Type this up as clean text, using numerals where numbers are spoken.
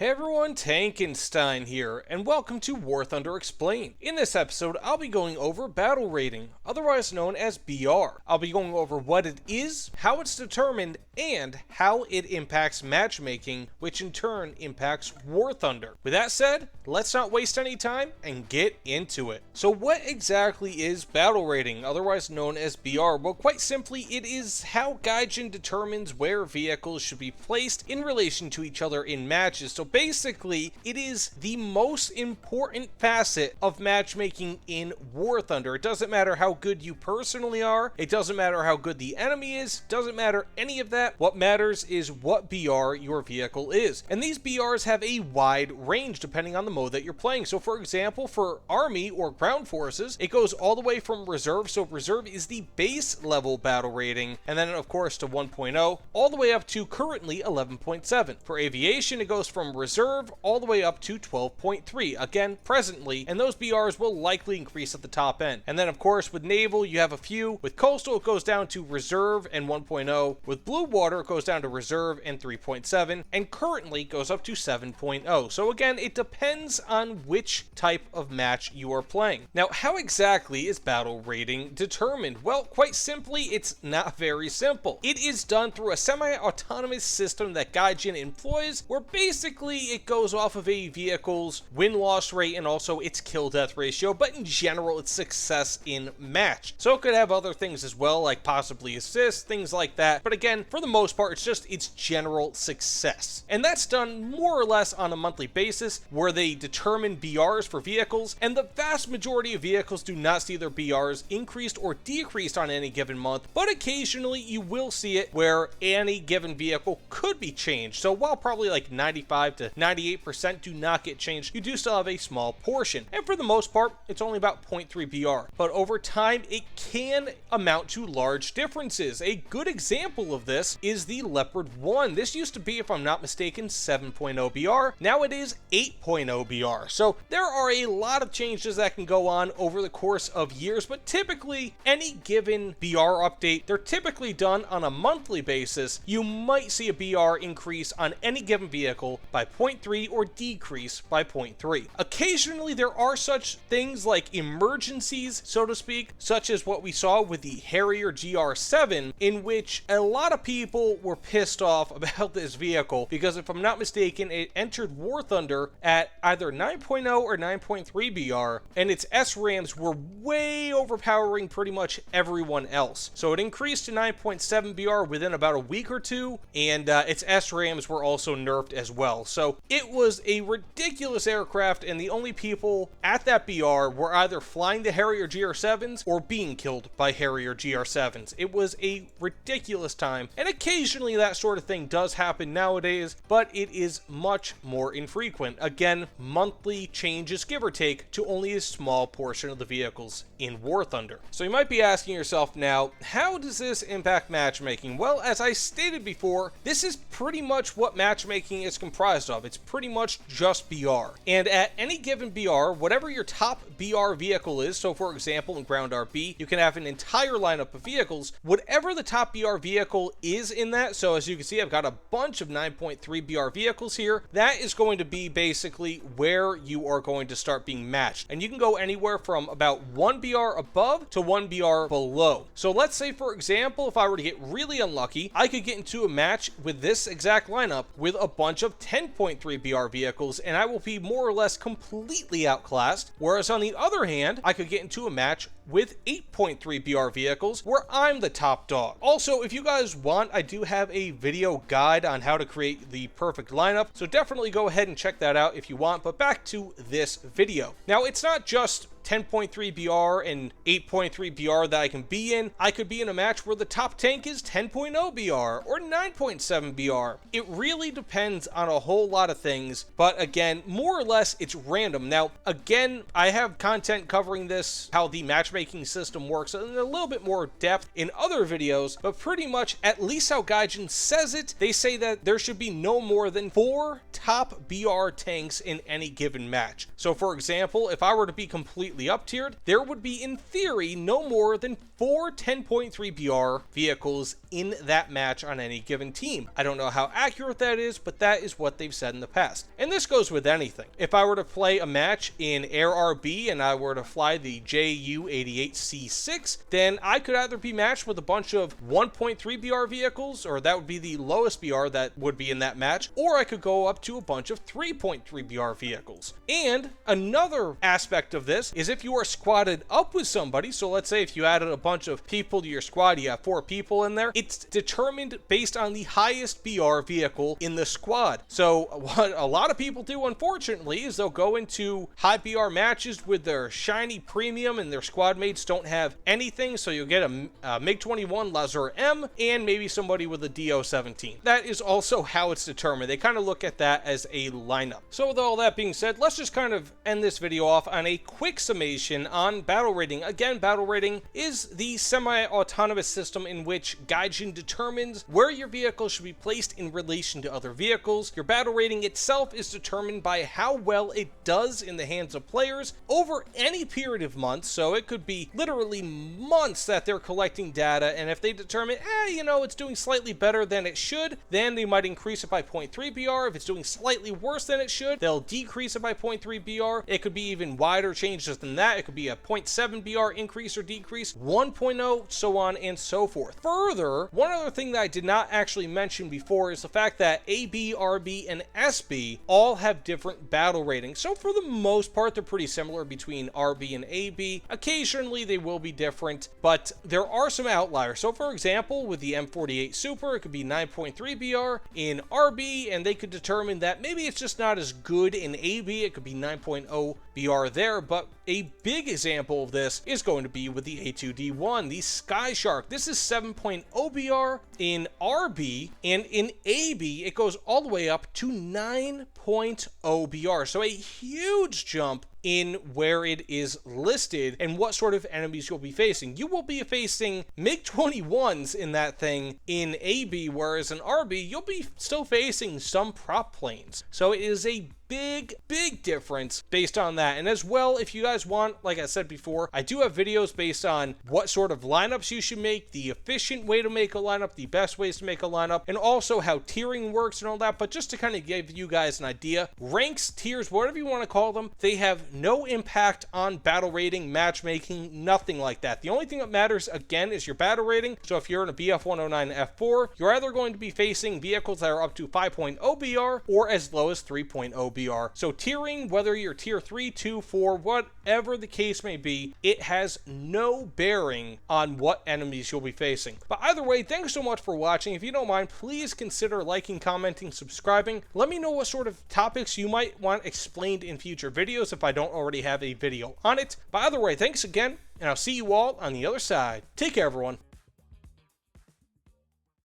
Hey everyone, Tankenstein here, and welcome to War Thunder Explained. In this episode, I'll be going over battle rating, otherwise known as BR. I'll be going over what it is, how it's determined, and how it impacts matchmaking, which in turn impacts War Thunder. With that said, let's not waste any time and get into it. So what exactly is battle rating, otherwise known as BR? Well, quite simply, it is how Gaijin determines where vehicles should be placed in relation to each other in matches. So basically, it is the most important facet of matchmaking in War Thunder. It doesn't matter how good you personally are, it doesn't matter how good the enemy is, doesn't matter any of that. What matters is what BR your vehicle is. And these BRs have a wide range depending on the mode that you're playing. So for example, for Army or Ground Forces, it goes all the way from Reserve. So Reserve is the base level battle rating, and then of course to 1.0, all the way up to currently 11.7. For Aviation, it goes from Reserve all the way up to 12.3, again presently, and those BRs will likely increase at the top end. And then of course with Naval you have a few. With Coastal it goes down to Reserve and 1.0. With Blue Water it goes down to Reserve and 3.7, and currently goes up to 7.0. So again, it depends on which type of match you are playing. Now, how exactly is battle rating determined? Well, quite simply, it's not very simple. It is done through a semi-autonomous system that Gaijin employs, where basically it goes off of a vehicle's win-loss rate and also its kill-death ratio, but in general, it's success in match. So it could have other things as well, like possibly assists, things like that. But again, for the most part, it's just its general success. And that's done more or less on a monthly basis, where they determine BRs for vehicles, and the vast majority of vehicles do not see their BRs increased or decreased on any given month, but occasionally you will see it where any given vehicle could be changed. So while probably like 95 to 98% do not get changed, you do still have a small portion. And for the most part, it's only about 0.3 BR. But over time, it can amount to large differences. A good example of this is the Leopard 1. This used to be, if I'm not mistaken, 7.0 BR. Now it is 8.0 BR. So there are a lot of changes that can go on over the course of years, but typically any given BR update, they're typically done on a monthly basis. You might see a BR increase on any given vehicle by 0.3 or decrease by 0.3. Occasionally there are such things like emergencies, so to speak, such as what we saw with the Harrier GR7, in which a lot of people were pissed off about this vehicle because, if I'm not mistaken, it entered War Thunder at either 9.0 or 9.3 BR, and its SRAMs were way overpowering pretty much everyone else. So it increased to 9.7 BR within about a week or two, and its SRAMs were also nerfed as well. So it was a ridiculous aircraft, and the only people at that BR were either flying the Harrier GR7s or being killed by Harrier GR7s. It was a ridiculous time, and occasionally that sort of thing does happen nowadays, but it is much more infrequent. Again, monthly changes, give or take, to only a small portion of the vehicles in War Thunder. So you might be asking yourself now, how does this impact matchmaking? Well, as I stated before, this is pretty much what matchmaking is comprised of. It's pretty much just BR. And at any given BR, whatever your top BR vehicle is, so for example in Ground RB, you can have an entire lineup of vehicles. Whatever the top BR vehicle is in that, so as you can see, I've got a bunch of 9.3 BR vehicles here, that is going to be basically where you are going to start being matched. And you can go anywhere from about 1 BR above to 1 BR below. So let's say, for example, if I were to get really unlucky, I could get into a match with this exact lineup with a bunch of 10.3 BR vehicles, and I will be more or less completely outclassed. Whereas on the other hand, I could get into a match with 8.3 BR vehicles where I'm the top dog. Also, if you guys want, I do have a video guide on how to create the perfect lineup, so definitely go ahead and check that out if you want. But back to this video. Now, it's not just 10.3 BR and 8.3 BR that I can be in. I could be in a match where the top tank is 10.0 BR or 9.7 BR. It really depends on a whole lot of things, but again, more or less it's random. Now, again, I have content covering this, how the matchmaking system works, in a little bit more depth in other videos, but pretty much, at least how Gaijin says it, they say that there should be no more than 4 top BR tanks in any given match. So for example, if I were to be completely up tiered, there would be in theory no more than 4 10.3 BR vehicles in that match on any given team. I don't know how accurate that is, but that is what they've said in the past. And this goes with anything. If I were to play a match in Air RB and I were to fly the JU88C6, then I could either be matched with a bunch of 1.3 BR vehicles, or that would be the lowest BR that would be in that match, or I could go up to a bunch of 3.3 BR vehicles. And another aspect of this is if you are squatted up with somebody, so let's say if you added a bunch of people to your squad, you have 4 people in there, it's determined based on the highest BR vehicle in the squad. So what a lot of people do, unfortunately, is they'll go into high BR matches with their shiny premium and their squad mates don't have anything, so you'll get a MiG-21 Lazar M and maybe somebody with a DO-17. That is also how it's determined. They kind of look at that as a lineup. So with all that being said, let's just kind of end this video off on a quick summation on battle rating. Again, battle rating is the semi-autonomous system in which Gaijin determines where your vehicle should be placed in relation to other vehicles. Your battle rating itself is determined by how well it does in the hands of players over any period of months, so it could be literally months that they're collecting data, and if they determine, it's doing slightly better than it should, then they might increase it by 0.3 BR. If it's doing slightly worse than it should, they'll decrease it by 0.3 BR. It could be even wider changes than that. It could be a 0.7 BR increase or decrease, 1.0, so on and so forth. Further, one other thing that I did not actually mention before is the fact that AB, RB, and SB all have different battle ratings. So for the most part, they're pretty similar between RB and AB. Occasionally, they will be different, but there are some outliers. So for example, with the M48 Super, it could be 9.3 BR in RB, and they could determine that maybe it's just not as good in AB. It could be 9.0 BR there, but a big example of this is going to be with the A2D1, the Sky Shark. This is 7.0 BR in RB, and in AB, it goes all the way up to 9.0 BR. So a huge jump in where it is listed and what sort of enemies you'll be facing. You will be facing MiG-21s in that thing in AB, whereas in RB, you'll be still facing some prop planes. So it is a big difference based on that. And as well, if you guys want, like I said before, I do have videos based on what sort of lineups you should make, the efficient way to make a lineup, the best ways to make a lineup, and also how tiering works and all that. But just to kind of give you guys an idea, ranks, tiers, whatever you want to call them, they have no impact on battle rating, matchmaking, nothing like that. The only thing that matters, again, is your battle rating. So if you're in a BF-109 F4, you're either going to be facing vehicles that are up to 5.0 BR or as low as 3.0 BR. So tiering, whether you're tier 3, 2, 4, whatever the case may be, it has no bearing on what enemies you'll be facing. But either way, thanks so much for watching. If you don't mind, please consider liking, commenting, subscribing. Let me know what sort of topics you might want explained in future videos if I don't already have a video on it. But either way, thanks again, and I'll see you all on the other side. Take care, everyone.